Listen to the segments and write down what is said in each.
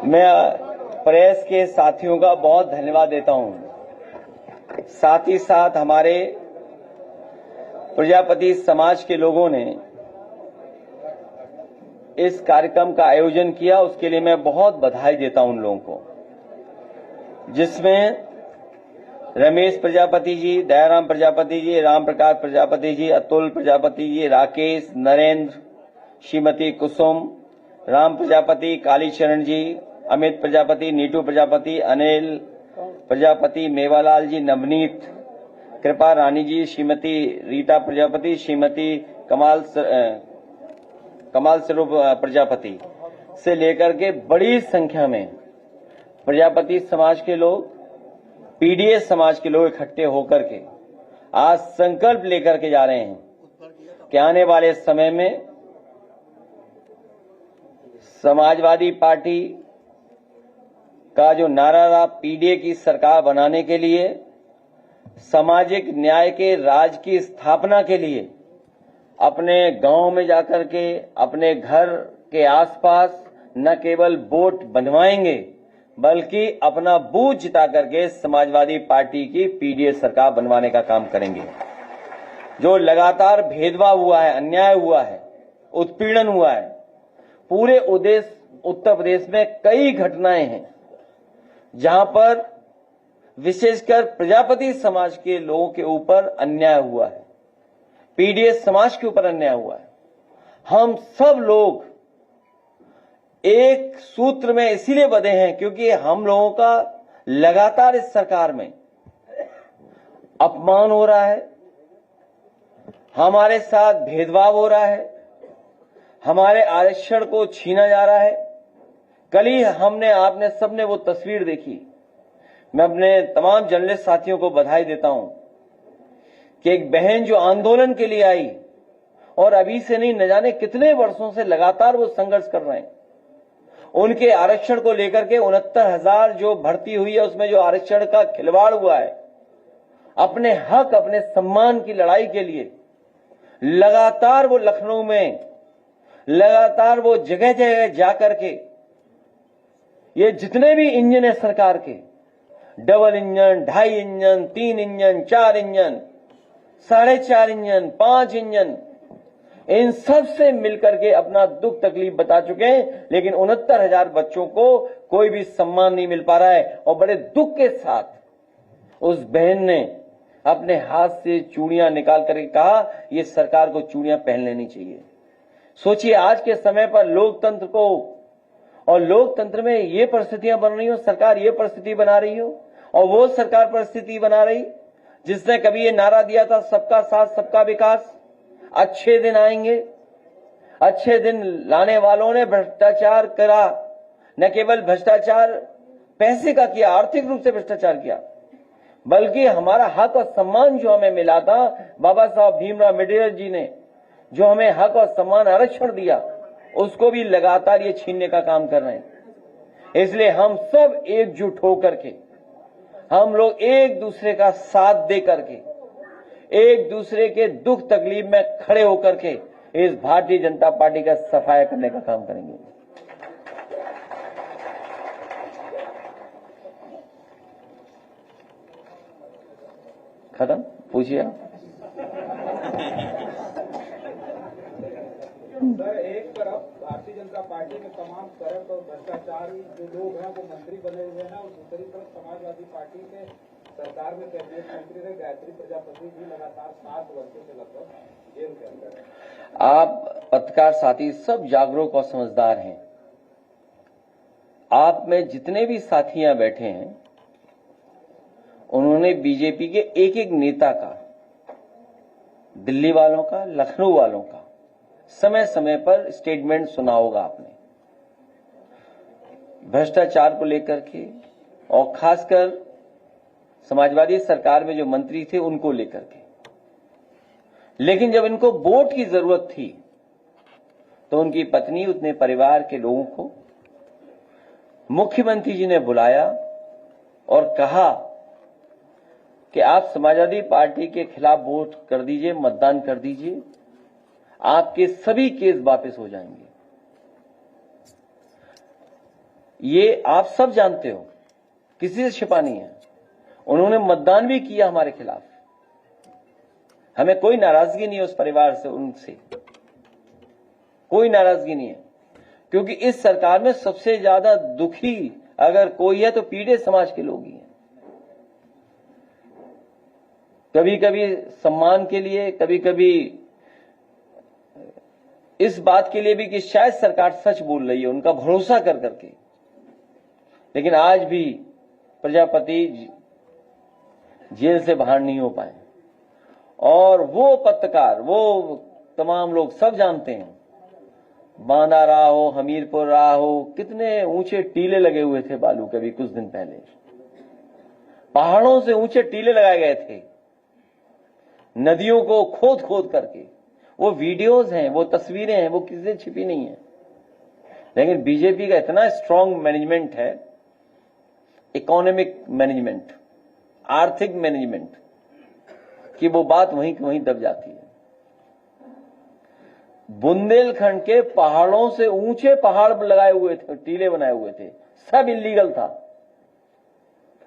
मैं प्रेस के साथियों का बहुत धन्यवाद देता हूं। साथ ही साथ हमारे प्रजापति समाज के लोगों ने इस कार्यक्रम का आयोजन किया, उसके लिए मैं बहुत बधाई देता हूं उन लोगों को, जिसमें रमेश प्रजापति जी, दयाराम प्रजापति जी, राम प्रकाश प्रजापति जी, अतुल प्रजापति जी, राकेश, नरेंद्र, श्रीमती कुसुम, राम प्रजापति, कालीचरण जी, अमित प्रजापति, नीटू प्रजापति, अनिल प्रजापति, मेवालाल जी, नवनीत, कृपा रानी जी, श्रीमती रीता प्रजापति, श्रीमती कमाल स्वरूप प्रजापति से लेकर के बड़ी संख्या में प्रजापति समाज के लोग, पीडीएस समाज के लोग इकट्ठे होकर के आज संकल्प लेकर के जा रहे हैं कि आने वाले समय में समाजवादी पार्टी का जो नारा रहा, पीडीए की सरकार बनाने के लिए, सामाजिक न्याय के राज की स्थापना के लिए अपने गांव में जाकर के, अपने घर के आसपास न केवल वोट बनवाएंगे बल्कि अपना बूथ जिता करके समाजवादी पार्टी की पीडीए सरकार बनवाने का काम करेंगे। जो लगातार भेदभाव हुआ है, अन्याय हुआ है, उत्पीड़न हुआ है, पूरे उत्तर प्रदेश में कई घटनाएं हैं जहां पर विशेषकर प्रजापति समाज के लोगों के ऊपर अन्याय हुआ है, पीडीएस समाज के ऊपर अन्याय हुआ है। हम सब लोग एक सूत्र में इसीलिए बंधे हैं क्योंकि हम लोगों का लगातार इस सरकार में अपमान हो रहा है, हमारे साथ भेदभाव हो रहा है, हमारे आरक्षण को छीना जा रहा है। कल ही आपने सबने वो तस्वीर देखी। मैं अपने तमाम जर्नलिस्ट साथियों को बधाई देता हूं कि एक बहन जो आंदोलन के लिए आई और अभी से नहीं, न जाने कितने वर्षों से लगातार वो संघर्ष कर रहे हैं, उनके आरक्षण को लेकर के 69,000 जो भर्ती हुई है उसमें जो आरक्षण का खिलवाड़ हुआ है, अपने हक, अपने सम्मान की लड़ाई के लिए लगातार वो लखनऊ में, लगातार वो जगह जगह जाकर के ये जितने भी इंजन है सरकार के, double engine, 2.5 engine, 3 engine, 4 engine, 4.5 engine, 5 engine, इन सब से मिलकर के अपना दुख तकलीफ बता चुके हैं, लेकिन 69,000 बच्चों को कोई भी सम्मान नहीं मिल पा रहा है। और बड़े दुख के साथ उस बहन ने अपने हाथ से चूड़ियां निकाल करके कहा, ये सरकार को चूड़ियां पहन लेनी चाहिए। सोचिए, आज के समय पर लोकतंत्र को, और लोकतंत्र में ये परिस्थितियां बन रही हो, सरकार ये परिस्थिति बना रही हो, और वो सरकार परिस्थिति बना रही जिसने कभी ये नारा दिया था, सबका साथ सबका विकास, अच्छे दिन आएंगे। अच्छे दिन लाने वालों ने भ्रष्टाचार करा, न केवल भ्रष्टाचार पैसे का किया, आर्थिक रूप से भ्रष्टाचार किया, बल्कि हमारा हक और सम्मान जो हमें मिला था, बाबा साहब भीमराव अम्बेडकर जी ने जो हमें हक और सम्मान आरक्षण दिया, उसको भी लगातार ये छीनने का काम कर रहे हैं। इसलिए हम सब एकजुट होकर के, हम लोग एक दूसरे का साथ दे करके, एक दूसरे के दुख तकलीफ में खड़े होकर के इस भारतीय जनता पार्टी का सफाया करने का काम करेंगे। खत्म? पूछिए आप। सर, एक तरफ भारतीय जनता पार्टी में तमाम करप्ट और भ्रष्टाचारी जो लोग हैं वो मंत्री बने हुए हैं, और दूसरी तरफ समाजवादी पार्टी के सरकार में कैबिनेट मंत्री रहे गायत्री प्रजापति जी लगातार 7 वर्षों से लगभग जेल के अंदर है। आप पत्रकार साथी सब जागरूक और समझदार हैं। आप में जितने भी साथी यहां बैठे हैं, उन्होंने बीजेपी के एक एक नेता का, दिल्ली वालों का, लखनऊ वालों का समय समय पर स्टेटमेंट सुना होगा आपने, भ्रष्टाचार को लेकर के, और खासकर समाजवादी सरकार में जो मंत्री थे उनको लेकर के। लेकिन जब इनको वोट की जरूरत थी तो उनकी पत्नी, उतने परिवार के लोगों को मुख्यमंत्री जी ने बुलाया और कहा कि आप समाजवादी पार्टी के खिलाफ वोट कर दीजिए, मतदान कर दीजिए, आपके सभी केस वापस हो जाएंगे। ये आप सब जानते हो, किसी से छिपा नहीं है। उन्होंने मतदान भी किया हमारे खिलाफ। हमें कोई नाराजगी नहीं है उस परिवार से, उनसे कोई नाराजगी नहीं है, क्योंकि इस सरकार में सबसे ज्यादा दुखी अगर कोई है तो पीड़ित समाज के लोग ही हैं। कभी कभी सम्मान के लिए, कभी कभी इस बात के लिए भी कि शायद सरकार सच बोल रही है, उनका भरोसा कर करके। लेकिन आज भी प्रजापति जेल से बाहर नहीं हो पाए, और वो पत्रकार, वो तमाम लोग सब जानते हैं, बांदा रहा हो, हमीरपुर रहा हो, कितने ऊंचे टीले लगे हुए थे बालू के। भी कुछ दिन पहले पहाड़ों से ऊंचे टीले लगाए गए थे, नदियों को खोद खोद करके। वो वीडियोस हैं, वो तस्वीरें हैं, वो किसी से छिपी नहीं है। लेकिन बीजेपी का इतना स्ट्रांग मैनेजमेंट है, इकोनॉमिक मैनेजमेंट, आर्थिक मैनेजमेंट, कि वो बात वहीं की वहीं दब जाती है। बुंदेलखंड के पहाड़ों से ऊंचे पहाड़ लगाए हुए थे, टीले बनाए हुए थे, सब इलीगल था।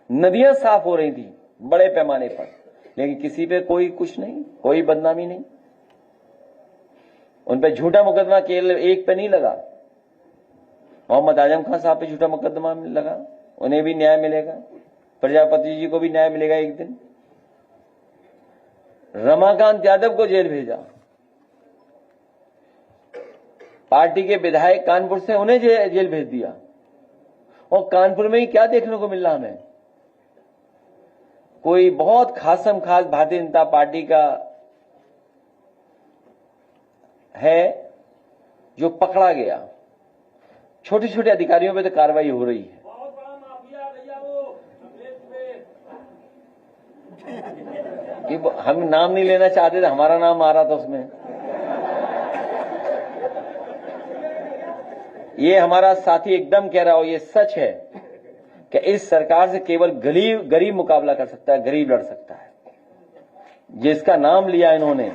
नदियां साफ हो रही थी बड़े पैमाने पर, लेकिन किसी पे कोई कुछ नहीं, कोई बदनामी नहीं। उन पे झूठा मुकदमा केवल एक पे नहीं लगा, मोहम्मद आजम खान साहब पे झूठा मुकदमा लगा, उन्हें भी न्याय मिलेगा, प्रजापति जी को भी न्याय मिलेगा एक दिन। रमाकांत यादव को जेल भेजा, पार्टी के विधायक कानपुर से, उन्हें जेल भेज दिया। और कानपुर में ही क्या देखने को मिल रहा हमें, कोई बहुत खासम खास भारतीय जनता पार्टी का है जो पकड़ा गया। छोटे छोटे अधिकारियों पे तो कार्रवाई हो रही है। बहुत बड़ा माफिया भैया वो कि हम नाम नहीं लेना चाहते थे, हमारा नाम आ रहा था उसमें। ये हमारा साथी एकदम कह रहा हो, ये सच है कि इस सरकार से केवल गरीब मुकाबला कर सकता है, गरीब लड़ सकता है। जिसका नाम लिया इन्होंने,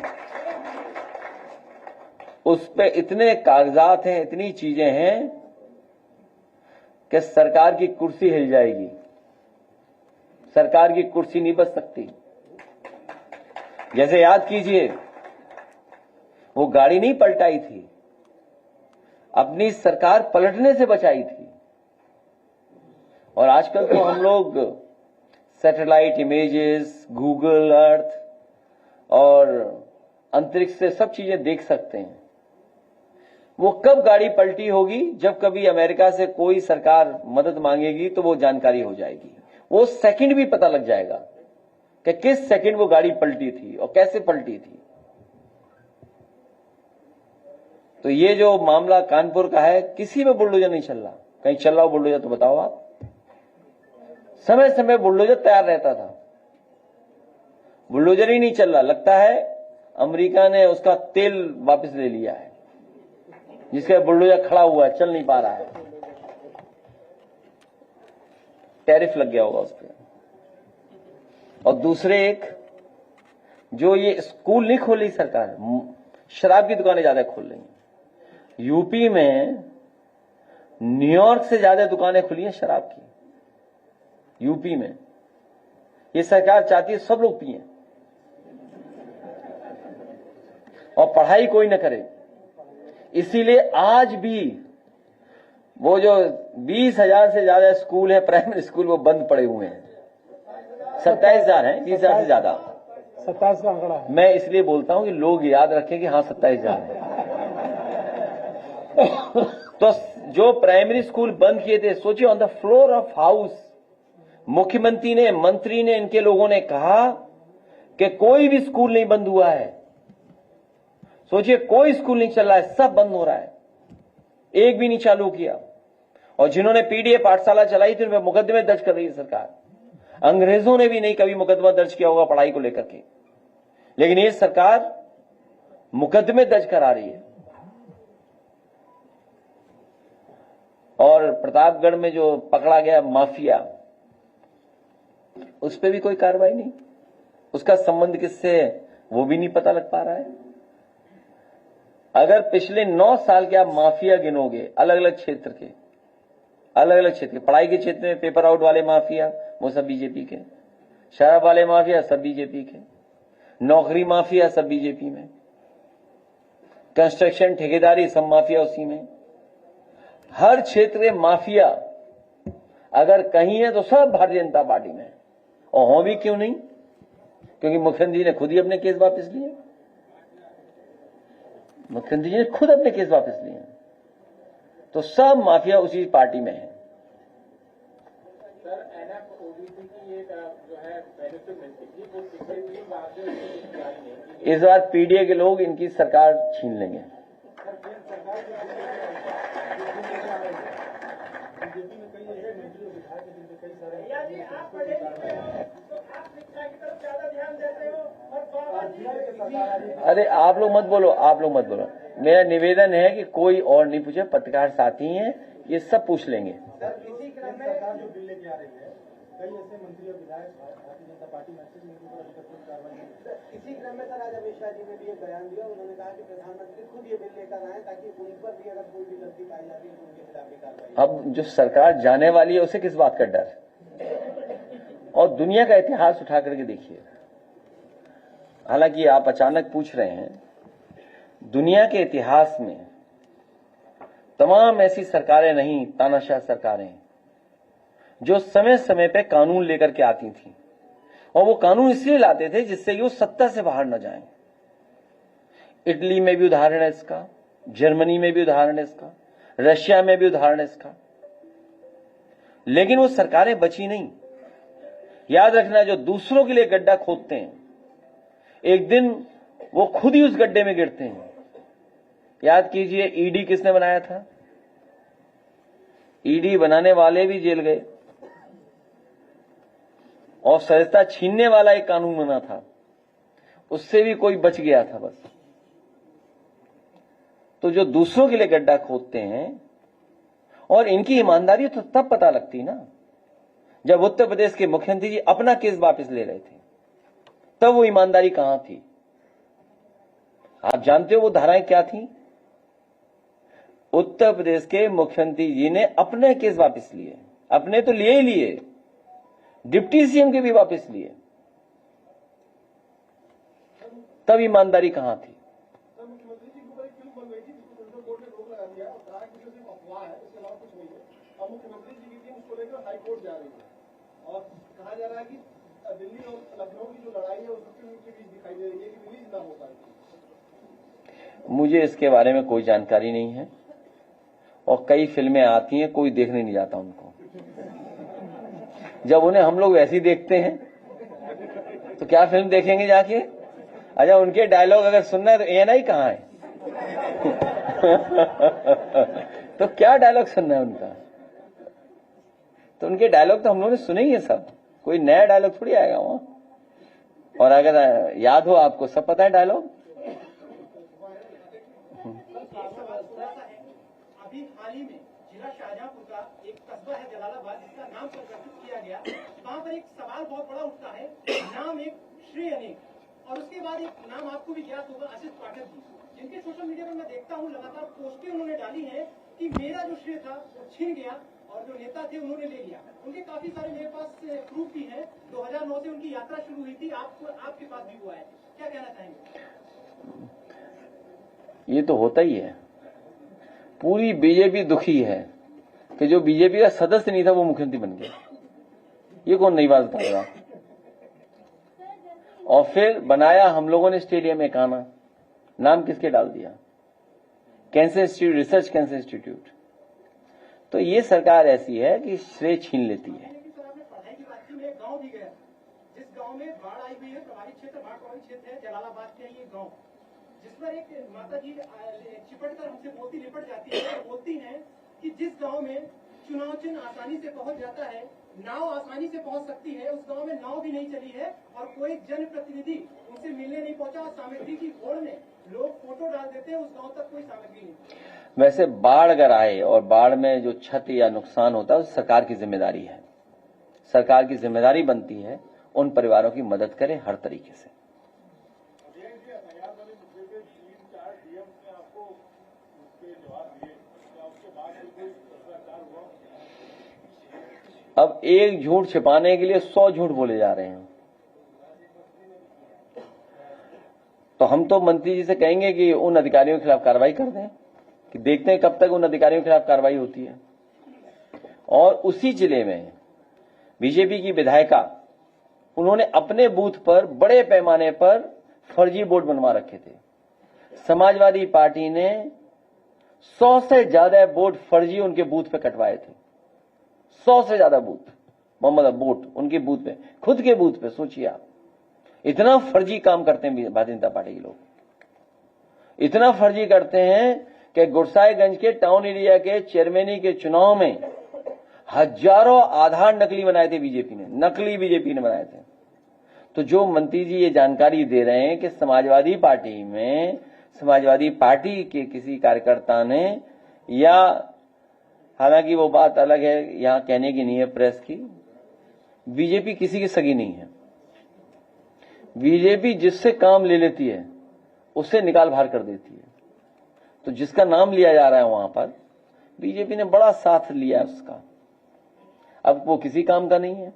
उस पे इतने कागजात हैं, इतनी चीजें हैं कि सरकार की कुर्सी हिल जाएगी। सरकार की कुर्सी नहीं बच सकती। जैसे याद कीजिए, वो गाड़ी नहीं पलटाई थी, अपनी सरकार पलटने से बचाई थी। और आजकल तो हम लोग सैटेलाइट इमेजेस, गूगल अर्थ और अंतरिक्ष से सब चीजें देख सकते हैं। वो कब गाड़ी पलटी होगी, जब कभी अमेरिका से कोई सरकार मदद मांगेगी तो वो जानकारी हो जाएगी। वो सेकंड भी पता लग जाएगा कि किस सेकंड वो गाड़ी पलटी थी और कैसे पलटी थी। तो ये जो मामला कानपुर का है, किसी में बुलडोजर नहीं चल रहा। कहीं चल रहा हो बुलडोजर तो बताओ आप। समय समय बुलडोजर तैयार रहता था, बुलडोजर ही नहीं चल रहा। लगता है अमेरिका ने उसका तेल वापस ले लिया है, जिसका बुलडोजर खड़ा हुआ है, चल नहीं पा रहा है। टैरिफ लग गया होगा उस पर। और दूसरे एक, जो ये स्कूल नहीं खोल रही सरकार, शराब की दुकानें ज्यादा खोल रही हैं। यूपी में न्यूयॉर्क से ज्यादा दुकानें खुली हैं शराब की। यूपी में ये सरकार चाहती है सब लोग पिएं और पढ़ाई कोई न करे। इसीलिए आज भी वो जो 20,000 से ज्यादा स्कूल है, प्राइमरी स्कूल, वो बंद पड़े हुए हैं। 27,000 हैं, 20,000 से ज्यादा। 27 का आंकड़ा है। मैं इसलिए बोलता हूं कि लोग याद रखें कि हाँ 27,000 है। तो जो प्राइमरी स्कूल बंद किए थे, सोचिए, on the floor of house मुख्यमंत्री ने, मंत्री ने, इनके लोगों ने कहा कि कोई भी स्कूल नहीं बंद हुआ है। सोचिए, कोई स्कूल नहीं चल रहा है, सब बंद हो रहा है, एक भी नहीं चालू किया। और जिन्होंने पीडीए पाठशाला चलाई थी, उनमें मुकदमे दर्ज कर रही है सरकार। अंग्रेजों ने भी नहीं कभी मुकदमा दर्ज किया होगा पढ़ाई को लेकर के, लेकिन ये सरकार मुकदमे दर्ज करा रही है। और प्रतापगढ़ में जो पकड़ा गया माफिया, उस पर भी कोई कार्रवाई नहीं। उसका संबंध किससे है वो भी नहीं पता लग पा रहा है। अगर पिछले 9 साल के आप माफिया गिनोगे अलग अलग क्षेत्र के, अलग अलग क्षेत्र, पढ़ाई के क्षेत्र में पेपर आउट वाले माफिया वो सब बीजेपी के, शराब वाले माफिया सब बीजेपी के, नौकरी माफिया सब बीजेपी में, कंस्ट्रक्शन ठेकेदारी सब माफिया उसी में। हर क्षेत्र में माफिया अगर कहीं है तो सब भारतीय जनता पार्टी में है। और हों भी क्यों नहीं, क्योंकि मुख्यमंत्री जी ने खुद ही अपने केस वापस लिए, मुख्यमंत्री जी ने खुद अपने केस वापस लिए, तो सब माफिया उसी पार्टी में है। सर एनएफ ओबीसी की एक जो है बेनिफिट मिलती थी वो पिछले 3 बार से उसकी जारी नहीं की। इस बार पीडीए के लोग इनकी सरकार छीन लेंगे। सर फिर सरकार बीजेपी में कई ऐसे मंत्री और विधायक हैं जिनके कई सारे भैया जी आप पढ़े लिखे हो तो आप शिक्षा की तरफ ज्यादा ध्यान देते हो और बाबा जी अरे आप लोग मत बोलो, आप लोग मत बोलो। मेरा निवेदन है कि कोई और नहीं पूछे, पत्रकार साथी हैं ये सब पूछ लेंगे। सर इसी क्रम में सरकार जो बिल लेके आ रही है कई ऐसे मंत्री और विधायक भारतीय जनता पार्टी में से जिनके ऊपर अभी तक कोई कार्रवाई नहीं हुई। इसी क्रम में सर आज अमित शाह जी ने भी एक बयान दिया, उन्होंने कहा कि प्रधानमंत्री खुद ये बिल लेकर आए ताकि उन पर भी अगर कोई भी गलती पाई जाती है तो उनके खिलाफ भी कार्रवाई। अब जो सरकार जाने वाली है उसे किस बात का डर, और दुनिया का इतिहास उठा करके देखिए। हालांकि आप अचानक पूछ रहे हैं, दुनिया के इतिहास में तमाम ऐसी सरकारें नहीं, तानाशाह सरकारें जो समय समय पे कानून लेकर के आती थी, और वो कानून इसलिए लाते थे जिससे कि वो सत्ता से बाहर न जाएं। इटली में भी उदाहरण है इसका, जर्मनी में भी उदाहरण है इसका, रशिया में भी उदाहरण है इसका, लेकिन वो सरकारें बची नहीं। याद रखना, जो दूसरों के लिए गड्ढा खोदते हैं एक दिन वो खुद ही उस गड्ढे में गिरते हैं। याद कीजिए ईडी किसने बनाया था, ईडी बनाने वाले भी जेल गए, और सदस्यता छीनने वाला एक कानून बना था, उससे भी कोई बच गया था बस। तो जो दूसरों के लिए गड्ढा खोदते हैं, और इनकी ईमानदारी तो तब पता लगती ना जब उत्तर प्रदेश के मुख्यमंत्री जी अपना केस वापस ले रहे थे, तब वो ईमानदारी कहां थी। आप जानते हो वो धाराएं क्या थी। उत्तर प्रदेश के मुख्यमंत्री जी ने अपने केस वापस लिए, अपने तो लिए ही लिए, डिप्टी सीएम के भी वापस लिए, तब ईमानदारी कहां थी। मुख्यमंत्री जी के ऊपर एक फिल्म बन रही थी जिसको सुप्रीम कोर्ट ने रोक लगा दिया और कहा कि ये सिर्फ अफवाह है, इसके अलावा कुछ नहीं है। अब मुख्यमंत्री जी की टीम उसको लेकर हाई कोर्ट जा रही है और कहा जा रहा है कि दिल्ली और लखनऊ की जो लड़ाई है वो सुप्रीम कोर्ट के बीच दिखाई दे रही है कि रिलीज ना हो पाएगी। मुझे इसके बारे में कोई जानकारी नहीं है, और कई फिल्में आती हैं, कोई देखने नहीं जाता उनको। जब उन्हें हम लोग वैसे ही देखते हैं तो क्या फिल्म देखेंगे जाके। अच्छा, उनके डायलॉग अगर सुनना है तो एएनआई कहाँ है तो क्या डायलॉग सुनना है उनका, तो उनके डायलॉग तो हम लोगों ने सुने ही है सब, कोई नया डायलॉग थोड़ी आएगा वहां। और अगर याद हो आपको, सब पता है डायलॉग। अभी हाल ही में जिला शाहजहांपुर का एक कस्बा है जलालाबाद, जिसका नाम परिवर्तित किया गया। वहाँ पर एक सवाल बहुत बड़ा उठता है, नाम एक श्री अनेक, और उसके बाद एक नाम आपको भी ज्ञात होगा, आशीष पाठक जी, जिनके सोशल मीडिया पर मैं देखता हूँ लगातार पोस्टें उन्होंने डाली है कि मेरा जो श्रेय था वो छिन गया और जो नेता थे उन्होंने ले लिया। उनके काफी सारे मेरे पास प्रूफ भी है। 2009 से उनकी यात्रा शुरू हुई थी, आपके पास भी हुआ है, क्या कहना चाहेंगे। ये तो होता ही है, पूरी बीजेपी दुखी है कि जो बीजेपी का सदस्य नहीं था वो मुख्यमंत्री बन गया। ये कौन नई बात बता रहा। और फिर बनाया हम लोगों ने स्टेडियम में काना, नाम किसके डाल दिया, cancer institute, research cancer institute. तो ये सरकार ऐसी है कि श्रेय छीन लेती है। पढ़ाई की बात की, मैं गांव भी गया, जिस गांव में बाढ़ आई हुई है, प्रभावित क्षेत्र, बाढ़ प्रभावित क्षेत्र है, जलालाबाद के ये गांव, जिस पर एक माता जी चिपट कर हमसे लिपट जाती है, बोलती हैं कि जिस गांव में चुनाव चिन्ह आसानी से पहुंच जाता है, नाव आसानी से पहुंच सकती है, उस गांव में नाव भी नहीं चली है और कोई जनप्रतिनिधि उनसे मिलने नहीं पहुंचा, और सामग्री की होड़ में लोग फोटो डाल देते हैं, उस गांव तक कोई सामग्री नहीं। वैसे बाढ़ अगर आए और बाढ़ में जो क्षति या नुकसान होता है, सरकार की जिम्मेदारी है। सरकार की जिम्मेदारी बनती है उन परिवारों की मदद करे हर तरीके से। अब एक झूठ छिपाने के लिए 100 झूठ बोले जा रहे हैं। तो हम तो मंत्री जी से कहेंगे कि उन अधिकारियों के खिलाफ कार्रवाई कर दें, कि देखते हैं कब तक उन अधिकारियों के खिलाफ कार्रवाई होती है। और उसी जिले में बीजेपी की विधायिका, उन्होंने अपने बूथ पर बड़े पैमाने पर फर्जी बोर्ड बनवा रखे थे। समाजवादी पार्टी ने 100 से ज्यादा बोर्ड फर्जी उनके बूथ पे कटवाए थे। 100 से ज्यादा बूथ, मोहम्मद बोर्ड उनके बूथ पे, खुद के बूथ पे। सोचिए आप, इतना फर्जी काम करते हैं भारतीय जनता पार्टी के लोग, इतना फर्जी करते हैं कि गुरसाईगंज के टाउन एरिया के चेयरमैनी के चुनाव में हजारों आधार नकली बनाए थे बीजेपी ने, नकली बीजेपी ने बनाए थे। तो जो मंत्री जी ये जानकारी दे रहे हैं कि समाजवादी पार्टी में, समाजवादी पार्टी के किसी कार्यकर्ता ने, या हालांकि वो बात अलग है, यहां कहने की नहीं है प्रेस की, बीजेपी किसी की सगी नहीं है। बीजेपी जिससे काम ले लेती है उससे निकाल बाहर कर देती है। तो जिसका नाम लिया जा रहा है वहां पर बीजेपी ने बड़ा साथ लिया उसका, अब वो किसी काम का नहीं है।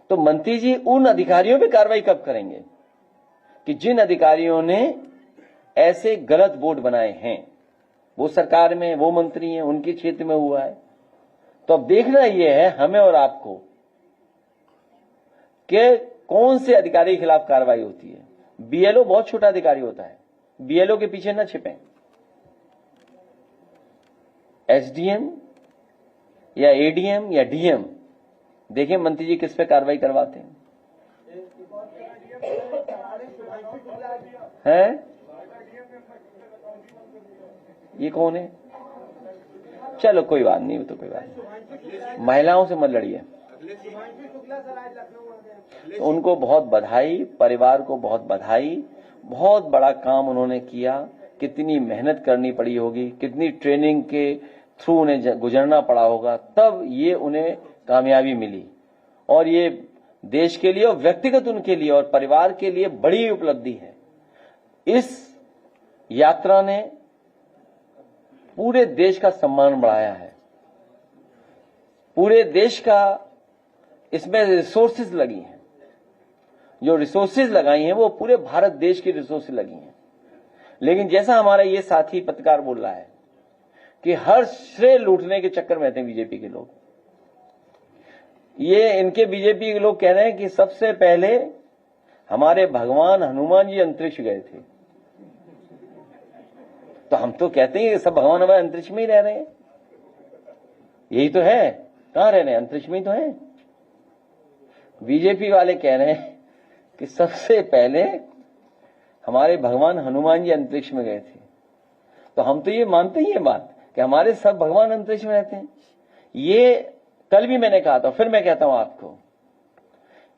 तो मंत्री जी उन अधिकारियों पे कार्रवाई कब करेंगे कि जिन अधिकारियों ने ऐसे गलत बोर्ड बनाए हैं? वो सरकार में, वो मंत्री हैं, उनके क्षेत्र में हुआ है। तो अब देखना यह है हमें और आपको कि कौन से अधिकारी के खिलाफ कार्रवाई होती है। बीएलओ बहुत छोटा अधिकारी होता है, बीएलओ के पीछे न छिपें। एसडीएम या एडीएम या डीएम, देखिए मंत्री जी किस पे कार्रवाई करवाते हैं। ये कौन है? चलो कोई बात नहीं, वो तो कोई बात नहीं, महिलाओं से मत लड़िए। तो उनको बहुत बधाई, परिवार को बहुत बधाई, बहुत बड़ा काम उन्होंने किया। कितनी मेहनत करनी पड़ी होगी, कितनी ट्रेनिंग के थ्रू उन्हें गुजरना पड़ा होगा, तब ये उन्हें कामयाबी मिली। और ये देश के लिए और व्यक्तिगत उनके लिए और परिवार के लिए बड़ी उपलब्धि है। इस यात्रा ने पूरे देश का सम्मान बढ़ाया है, पूरे देश का इसमें रिसोर्सेज लगी हैं। जो रिसोर्सेज लगाई हैं वो पूरे भारत देश की रिसोर्सेज लगी हैं। लेकिन जैसा हमारा ये साथी पत्रकार बोल रहा है कि हर श्रेय लूटने के चक्कर में रहते हैं बीजेपी के लोग। ये इनके बीजेपी के लोग कह रहे हैं कि सबसे पहले हमारे भगवान हनुमान जी अंतरिक्ष गए थे। तो हम तो कहते हैं सब भगवान हमारे अंतरिक्ष में ही रह रहे हैं, यही तो है, कहां रह रहे हैं? अंतरिक्ष में ही तो है। बीजेपी वाले कह रहे हैं कि सबसे पहले हमारे भगवान हनुमान जी अंतरिक्ष में गए थे। तो हम तो ये मानते ही है बात कि हमारे सब भगवान अंतरिक्ष में रहते हैं। ये कल भी मैंने कहा था, फिर मैं कहता हूं आपको,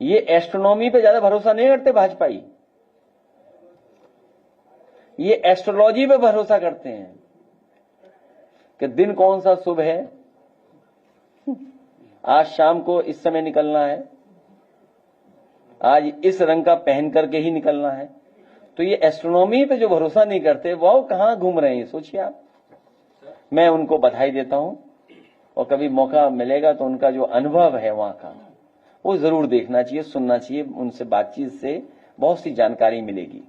ये एस्ट्रोनॉमी पे ज्यादा भरोसा नहीं करते भाजपाई, ये एस्ट्रोलॉजी पे भरोसा करते हैं कि दिन कौन सा शुभ है, आज शाम को इस समय निकलना है, आज इस रंग का पहन करके ही निकलना है। तो ये एस्ट्रोनॉमी पे जो भरोसा नहीं करते वो कहां घूम रहे हैं, सोचिए आप। मैं उनको बधाई देता हूं और कभी मौका मिलेगा तो उनका जो अनुभव है वहां का वो जरूर देखना चाहिए, सुनना चाहिए। उनसे बातचीत से बहुत सी जानकारी मिलेगी।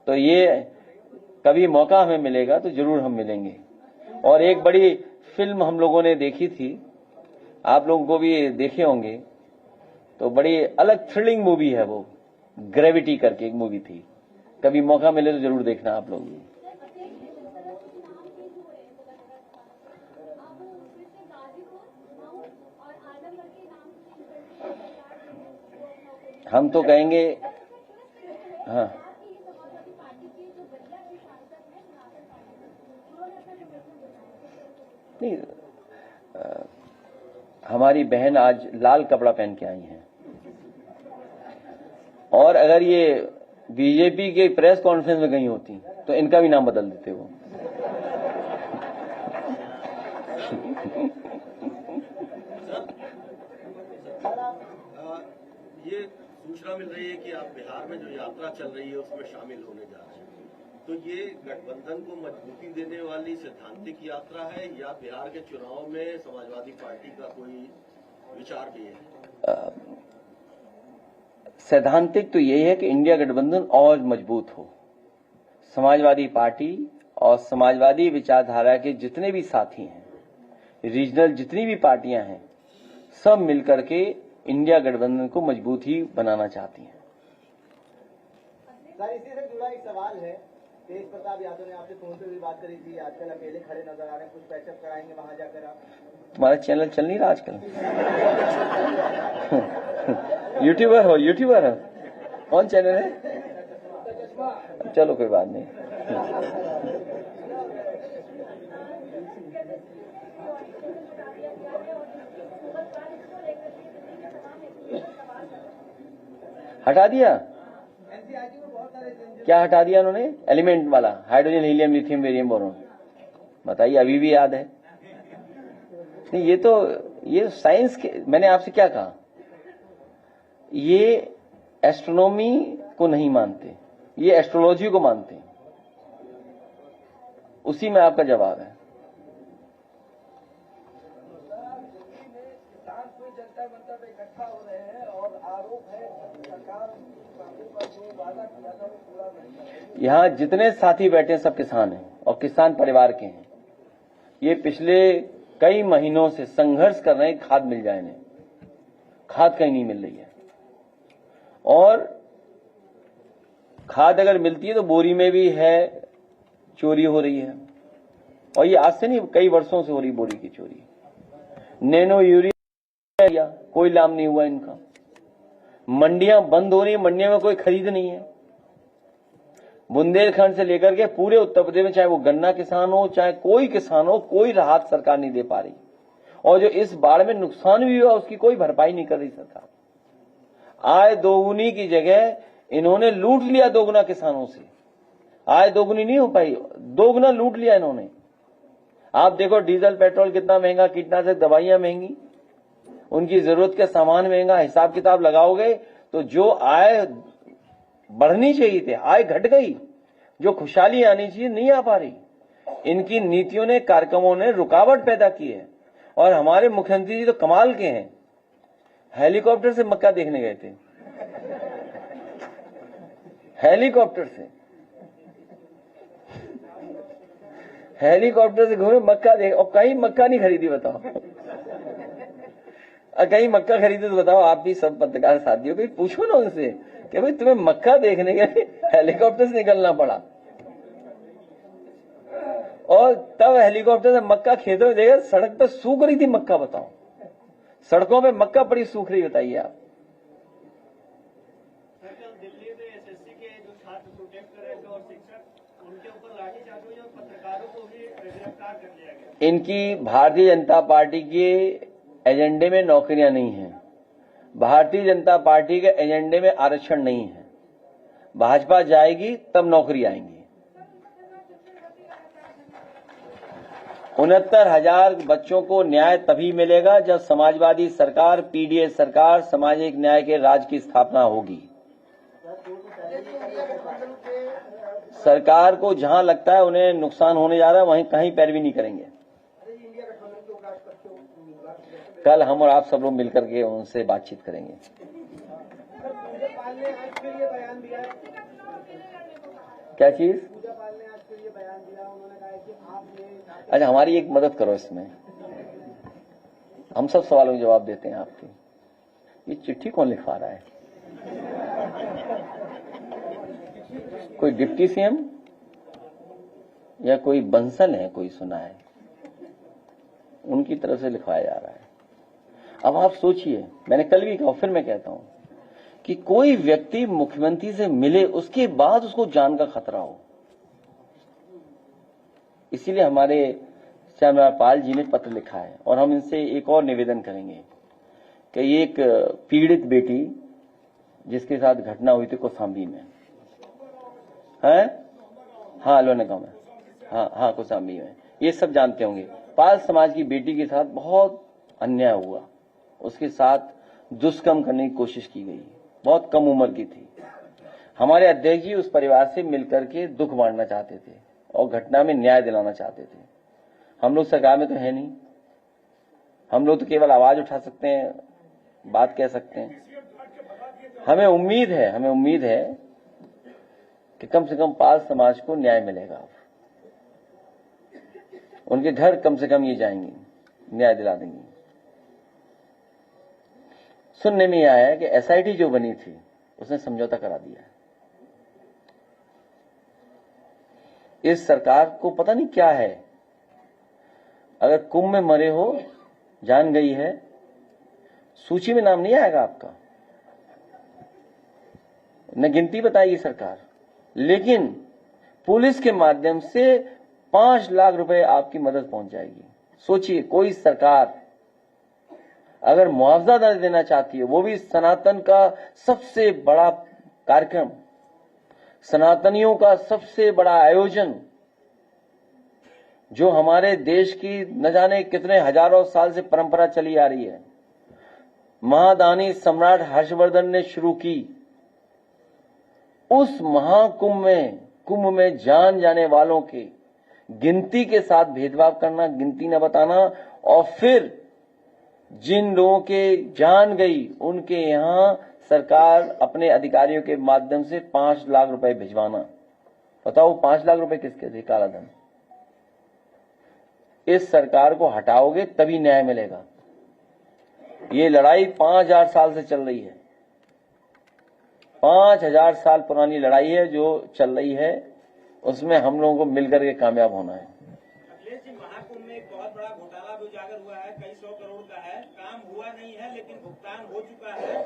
तो ये कभी मौका हमें मिलेगा तो जरूर हम मिलेंगे। और एक बड़ी फिल्म हम लोगों ने देखी थी, आप लोगों को भी देखे होंगे, तो बड़ी अलग थ्रिलिंग मूवी है वो, ग्रेविटी करके एक मूवी थी। कभी मौका मिले तो जरूर देखना आप लोग भी। हम तो कहेंगे, हाँ, नहीं, हमारी बहन आज लाल कपड़ा पहन के आई हैं। और अगर ये बीजेपी के प्रेस कॉन्फ्रेंस में गई होती तो इनका भी नाम बदल देते वो। ये सूचना मिल रही है कि आप बिहार में जो यात्रा चल रही है उसमें शामिल होने जा रहे हैं, तो ये गठबंधन को मजबूती देने वाली सैद्धांतिक यात्रा है या बिहार के चुनाव में समाजवादी पार्टी का कोई विचार भी है? सैद्धांतिक तो यही है कि इंडिया गठबंधन और मजबूत हो। समाजवादी पार्टी और समाजवादी विचारधारा के जितने भी साथी हैं, रीजनल जितनी भी पार्टियां हैं, सब मिलकर के इंडिया गठबंधन को मजबूत ही बनाना चाहती हैं। सर, इसी से जुड़ा एक सवाल है। तेज प्रताप यादव ने आपसे फोन पे भी बात करी थी, आजकल अकेले खड़े नजर आ रहे हैं, कुछ पैचअप कराएंगे वहां जाकर आप? हमारा चैनल चल नहीं रहा आजकल। यूट्यूबर हो कौन चैनल है? चलो कोई बात नहीं। हटा दिया? एनसीईआरटी में बहुत सारे क्या हटा दिया उन्होंने? एलिमेंट वाला, hydrogen, helium, lithium, barium, boron. बताइए, अभी भी याद है? नहीं, ये साइंस के, मैंने आपसे क्या कहा, ये एस्ट्रोनॉमी को नहीं मानते, ये एस्ट्रोलॉजी को मानते हैं। उसी में आपका जवाब है। जनता मतलब इकट्ठा हो रहे हैं और आरोप है सरकार पर जो वादा किया था वो पूरा नहीं। यहाँ जितने साथी बैठे हैं सब किसान हैं और किसान परिवार के हैं। ये पिछले कई महीनों से संघर्ष कर रहे हैं, खाद मिल जाए इन्हें। खाद कहीं नहीं मिल रही है, और खाद अगर मिलती है तो बोरी में भी है, चोरी हो रही है। और ये आज से नहीं, कई वर्षों से हो रही बोरी की चोरी। नैनो यूरिया कोई लाभ नहीं हुआ इनका। मंडियां बंद हो रही है, मंडियों में कोई खरीद नहीं है। बुंदेलखंड से लेकर के पूरे उत्तर प्रदेश में, चाहे वो गन्ना किसान हो, चाहे कोई किसान हो, कोई राहत सरकार नहीं दे पा रही। और जो इस बाढ़ में नुकसान भी हुआ उसकी कोई भरपाई नहीं कर रही सरकार। आय दोगुनी की जगह इन्होंने लूट लिया दोगुना किसानों से। आय दोगुनी नहीं हो पाई, दोगुना लूट लिया इन्होंने। आप देखो डीजल पेट्रोल कितना महंगा, कीटनाशक दवाइयां महंगी, उनकी जरूरत के सामान महंगा। हिसाब किताब लगाओगे तो जो आय बढ़नी चाहिए थी, आय घट गई। जो खुशहाली आनी चाहिए नहीं आ पा रही। इनकी नीतियों ने, कार्यक्रमों ने रुकावट पैदा की है। और हमारे मुख्यमंत्री जी तो कमाल के हैं, हेलीकॉप्टर से मक्का देखने गए थे। हेलीकॉप्टर से घूमे, मक्का देख, और कहीं मक्का नहीं खरीदी। बताओ, कहीं मक्का खरीदे तो बताओ। आप भी सब पत्रकार साथियों को पूछो ना उनसे कि भाई तुम्हें मक्का देखने के लिए हेलीकॉप्टर से निकलना पड़ा, और तब हेलीकॉप्टर से मक्का खेतों में देखा, सड़क पर सूख रही थी मक्का। बताओ, सड़कों में मक्का पड़ी सूख रही, बताइए आप। दिल्ली में एसएससी के जो छात्र प्रोटेस्ट कर रहे थे और शिक्षक, उनके ऊपर लाठीचार्ज हुई और पत्रकारों को भी गिरफ्तार कर लिया गया। इनकी भारतीय जनता पार्टी के एजेंडे में नौकरियां नहीं हैं। भारतीय जनता पार्टी के एजेंडे में आरक्षण नहीं है। भाजपा जाएगी तब नौकरी आएंगी। 69,000 बच्चों को न्याय तभी मिलेगा जब समाजवादी सरकार, पीडीए सरकार, सामाजिक न्याय के राज की स्थापना होगी। सरकार को जहां लगता है उन्हें नुकसान होने जा रहा है, वहीं कहीं पैरवी नहीं करेंगे। कल हम और आप सब लोग मिलकर के उनसे बातचीत करेंगे। क्या चीज? अच्छा, हमारी एक मदद करो इसमें, हम सब सवालों के जवाब देते हैं आपके। ये चिट्ठी कौन लिखवा रहा है? कोई डिप्टी सीएम या कोई बंसल है, कोई सुना है, उनकी तरफ से लिखवाया जा रहा है। अब आप सोचिए, मैंने कल भी कहा, फिर मैं कहता हूं कि कोई व्यक्ति मुख्यमंत्री से मिले, उसके बाद उसको जान का खतरा हो। इसीलिए हमारे श्यामलाल जी ने पत्र लिखा है, और हम इनसे एक और निवेदन करेंगे कि ये एक पीड़ित बेटी जिसके साथ घटना हुई थी कौशाम्बी में है, हाँ लोने गांव में, हाँ कौशाम्बी में, ये सब जानते होंगे। पाल समाज की बेटी के साथ बहुत अन्याय हुआ, उसके साथ दुष्कर्म करने की कोशिश की गई, बहुत कम उम्र की थी। हमारे अध्यक्ष जी उस परिवार से मिलकर के दुख बांटना चाहते थे और घटना में न्याय दिलाना चाहते थे। हम लोग सरकार में तो है नहीं, हम लोग तो केवल आवाज उठा सकते हैं, बात कह सकते हैं। हमें उम्मीद है कि कम से कम पाल समाज को न्याय मिलेगा। उनके घर कम से कम ये जाएंगे, न्याय दिला देंगे। सुनने में आया है कि एसआईटी जो बनी थी उसने समझौता करा दिया। इस सरकार को पता नहीं क्या है, अगर कुंभ में मरे हो, जान गई है, सूची में नाम नहीं आएगा आपका, न गिनती बताएगी सरकार, लेकिन पुलिस के माध्यम से 5 लाख रुपए आपकी मदद पहुंच जाएगी। सोचिए, कोई सरकार अगर मुआवजा न देना चाहती है, वो भी सनातन का सबसे बड़ा कार्यक्रम, सनातनियों का सबसे बड़ा आयोजन, जो हमारे देश की न जाने कितने हजारों साल से परंपरा चली आ रही है, महादानी सम्राट हर्षवर्धन ने शुरू की, उस कुंभ में जान जाने वालों के गिनती के साथ भेदभाव करना, गिनती न बताना, और फिर जिन लोगों के जान गई उनके यहां सरकार अपने अधिकारियों के माध्यम से 5 लाख रुपए भिजवाना। बताओ 5 लाख रुपए किसके थे? काला धन। इस सरकार को हटाओगे तभी न्याय मिलेगा। ये लड़ाई 5000 साल से चल रही है, 5000 साल पुरानी लड़ाई है जो चल रही है, उसमें हम लोगों को मिलकर के कामयाब होना है। अखिलेश जी, महाकुंभ में एक बहुत बड़ा घोटाला भी उजागर हुआ है, कई 100 करोड़ का है, काम हुआ नहीं है लेकिन भुगतान हो चुका है।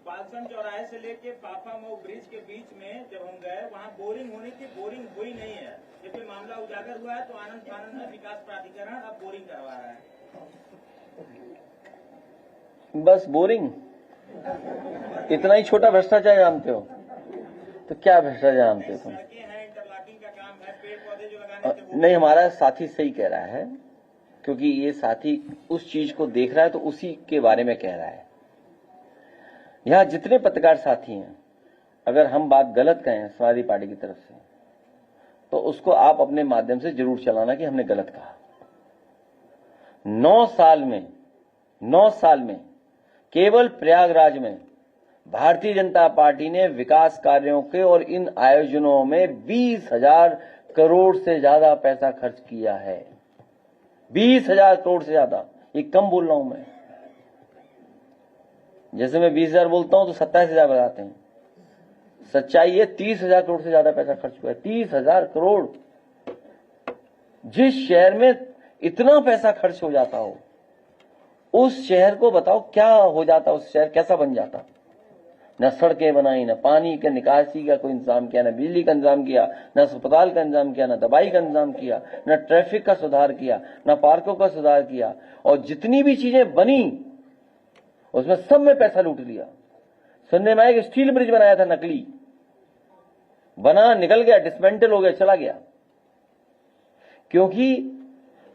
बालसन चौराहे से लेके फाफा मऊ ब्रिज के बीच में जब हम गए, वहाँ बोरिंग होने की बोरिंग हुई नहीं है। जब ये मामला उजागर हुआ है तो आनंद फानंद में विकास प्राधिकरण अब बोरिंग करवा रहा है। बस बोरिंग, इतना ही छोटा भ्रष्टाचार जानते हो तो क्या भ्रष्टाचार जानते हो तुम? इंटरलॉकिंग का काम है, पेड़ पौधे जो लगाने थे नहीं, हमारा साथी सही कह रहा है, क्योंकि ये साथी उस चीज को देख रहा है तो उसी के बारे में कह रहा है। यहां जितने पत्रकार साथी हैं, अगर हम बात गलत कहें समाजवादी पार्टी की तरफ से, तो उसको आप अपने माध्यम से जरूर चलाना कि हमने गलत कहा। 9 साल में केवल प्रयागराज में भारतीय जनता पार्टी ने विकास कार्यों के और इन आयोजनों में 20,000 करोड़ से ज्यादा पैसा खर्च किया है। 20,000 करोड़ से ज्यादा। ये कम बोल रहा हूं मैं, जैसे मैं 20,000 बोलता हूं तो 27,000 बताते हैं। सच्चाई है 30,000 करोड़ से ज्यादा पैसा खर्च हुआ है। 30,000 करोड़। जिस शहर में इतना पैसा खर्च हो जाता हो, उस शहर को बताओ क्या हो जाता, उस शहर कैसा बन जाता। न सड़कें बनाई, न पानी का निकासी का कोई इंतजाम किया, न बिजली का इंतजाम किया, न अस्पताल का इंतजाम किया, न दवाई का इंतजाम किया, न ट्रैफिक का सुधार किया, न पार्कों का सुधार किया, और जितनी भी चीजें बनी उसमें सब में पैसा लूट लिया। सुनने में आया कि स्टील ब्रिज बनाया था, नकली बना, निकल गया, डिसमेंटल हो गया, चला गया, क्योंकि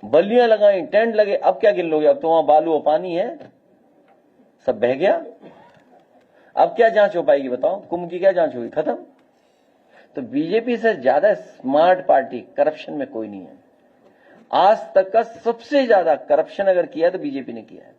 बल्लियां लगाई, टेंट लगे। अब क्या गिन लोगे? अब तो वहां बालू और पानी है, सब बह गया। अब क्या जांच हो पाएगी बताओ? कुंभ की क्या जांच होगी? खत्म। तो बीजेपी से ज्यादा स्मार्ट पार्टी करप्शन में कोई नहीं है। आज तक का सबसे ज्यादा करप्शन अगर किया तो बीजेपी ने किया है।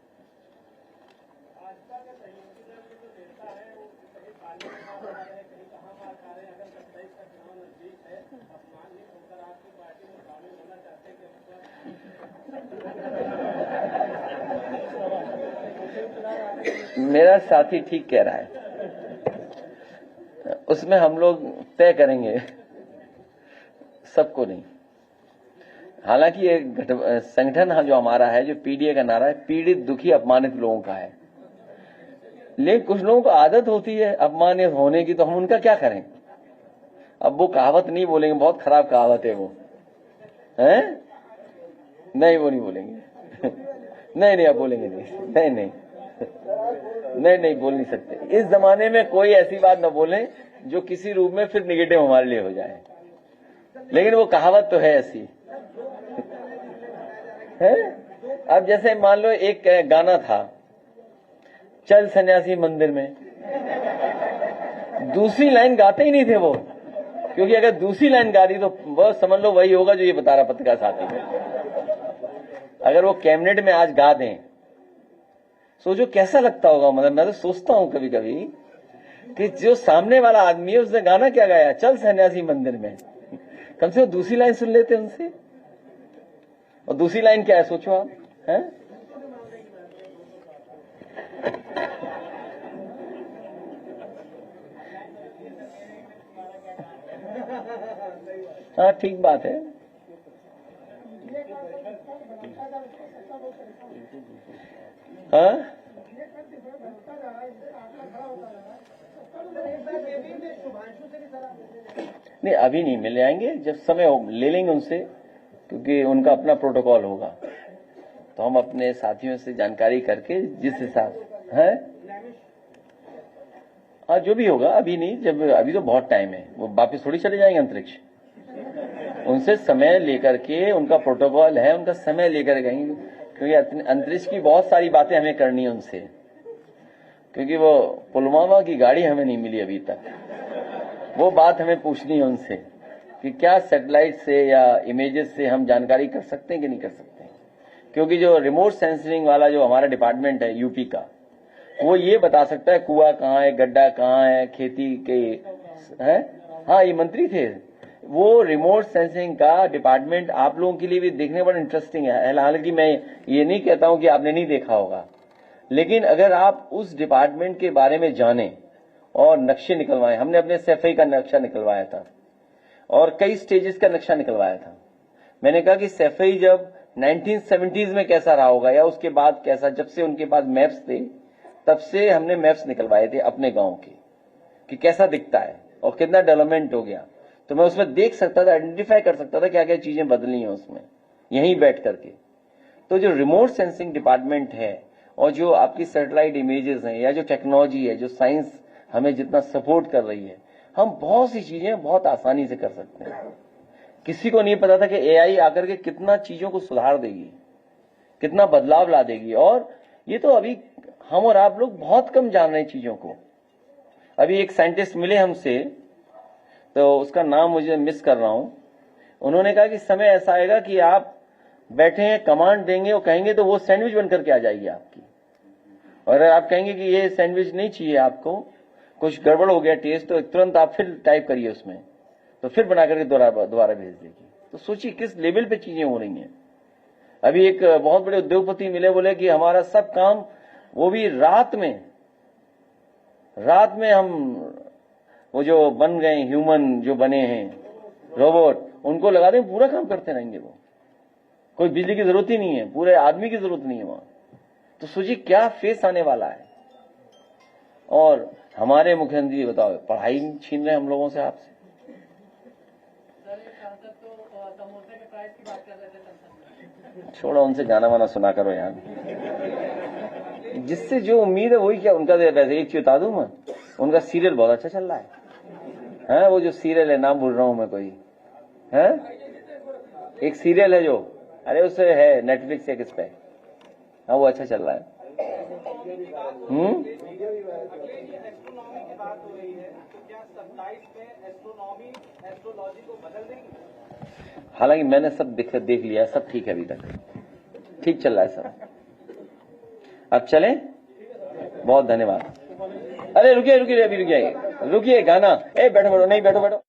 मेरा साथी ठीक कह रहा है, उसमें हम लोग तय करेंगे, सबको नहीं। हालांकि ये संगठन जो हमारा है, जो पीडीए का नारा है, पीड़ित दुखी अपमानित लोगों का है, लेकिन कुछ लोगों को आदत होती है अपमानित होने की, तो हम उनका क्या करें? अब वो कहावत नहीं बोलेंगे, बहुत खराब कहावत है वो, है? नहीं, वो नहीं बोलेंगे। नहीं, आप बोलेंगे नहीं, नहीं, बोल नहीं सकते। इस जमाने में कोई ऐसी बात न बोले जो किसी रूप में फिर निगेटिव हमारे लिए हो जाए, लेकिन वो कहावत तो है ऐसी, है? अब जैसे मान लो एक गाना था, चल सन्यासी मंदिर में, दूसरी लाइन गाते ही नहीं थे वो, क्योंकि अगर दूसरी लाइन गा दी तो वो समझ लो वही होगा जो ये बता रहा पत्रकार साथी में। अगर वो कैबिनेट में आज गा दें, सोचो कैसा लगता होगा। मतलब मैं तो सोचता हूं कभी कभी कि जो सामने वाला आदमी है उसने गाना क्या गाया, चल सन्यासी मंदिर में, कम से कम दूसरी लाइन सुन लेते उनसे। और दूसरी लाइन क्या है सोचो आप, हैं? हाँ ठीक बात है। हाँ नहीं अभी नहीं मिल जाएंगे, जब समय हो ले लेंगे उनसे, क्योंकि उनका अपना प्रोटोकॉल होगा। तो हम अपने साथियों से जानकारी करके जिस हिसाब है, हाँ जो भी होगा अभी नहीं, जब अभी तो बहुत टाइम है, वो वापस थोड़ी चले जाएंगे अंतरिक्ष। उनसे समय लेकर के, उनका प्रोटोकॉल है, उनका समय लेकर गएंगे, क्योंकि अंतरिक्ष की बहुत सारी बातें हमें करनी है उनसे, क्योंकि वो पुलवामा की गाड़ी हमें नहीं मिली अभी तक। वो बात हमें पूछनी है उनसे कि क्या सैटेलाइट से या इमेजेस से हम जानकारी कर सकते हैं कि नहीं कर सकते हैं। क्योंकि जो रिमोट सेंसिंग वाला जो हमारा डिपार्टमेंट है यूपी का, वो ये बता सकता है कुआं कहाँ है, गड्ढा कहाँ है, खेती के है। हाँ ये मंत्री थे। वो रिमोट सेंसिंग का डिपार्टमेंट आप लोगों के लिए भी देखने बड़ा इंटरेस्टिंग है। हालांकि मैं ये नहीं कहता हूं कि आपने नहीं देखा होगा, लेकिन अगर आप उस डिपार्टमेंट के बारे में जाने और नक्शे निकलवाए, हमने अपने सैफई का नक्शा निकलवाया था और कई स्टेजेस का नक्शा निकलवाया था। मैंने कहा कि सैफई जब 1970s में कैसा रहा होगा या उसके बाद कैसा, जब से उनके पास मैप्स थे तब से हमने मैप्स निकलवाए थे अपने गांव के कि कैसा दिखता है और कितना डेवलपमेंट हो गया। तो मैं उसमें देख सकता था, आइडेंटिफाई कर सकता था क्या क्या चीजें बदली हैं उसमें यहीं बैठ करके। तो जो रिमोट सेंसिंग डिपार्टमेंट है और जो आपकी सैटेलाइट इमेजेस हैं या जो टेक्नोलॉजी है, जो साइंस हमें जितना सपोर्ट कर रही है, हम बहुत सी चीजें बहुत आसानी से कर सकते हैं। किसी को नहीं पता था कि एआई आकर के कितना चीजों को सुधार देगी, कितना बदलाव ला देगी। और ये तो अभी हम और आप लोग बहुत कम जान रहे हैं चीजों को। अभी एक साइंटिस्ट मिले हमसे, तो उसका नाम मुझे मिस कर रहा हूं। उन्होंने कहा कि समय ऐसा आएगा कि आप बैठे हैं, कमांड देंगे और कहेंगे तो वो सैंडविच बनकर के आ जाएगी आपकी। और अगर आप कहेंगे कि ये सैंडविच नहीं चाहिए आपको, कुछ गड़बड़ हो गया टेस्ट, तो तुरंत आप फिर टाइप करिए उसमें, तो फिर बना करके दोबारा भेज देगी। तो सोचिए किस लेवल पे चीजें हो रही हैं। अभी एक बहुत बड़े उद्योगपति मिले, बोले कि हमारा सब काम, वो भी रात में हम वो जो बन गए ह्यूमन, जो बने हैं रोबोट, उनको लगा दें पूरा काम करते रहेंगे। वो कोई बिजली की जरूरत ही नहीं है, पूरे आदमी की जरूरत नहीं है वहां। तो सोचिए क्या फेस आने वाला है। और हमारे मुख्यमंत्री बताओ, पढ़ाई छीन रहे हम लोगों से, आपसे। छोड़ो, उनसे गाना वाना सुना करो यार। जिससे जो उम्मीद है वही क्या उनका। वैसे एक चीज बता दूं मैं, उनका सीरियल बहुत अच्छा चल रहा है। वो जो सीरियल है, नाम भूल रहा हूं मैं, कोई है एक सीरियल है जो, अरे उससे है नेटफ्लिक्स से किस पे, हाँ वो अच्छा चल रहा है। हालांकि मैंने सब देख लिया, सब ठीक है, अभी तक ठीक चल रहा है सब। अब चलें, बहुत धन्यवाद। अरे रुकिए, अभी रुकिए, गाना, बैठो नहीं, बैठो।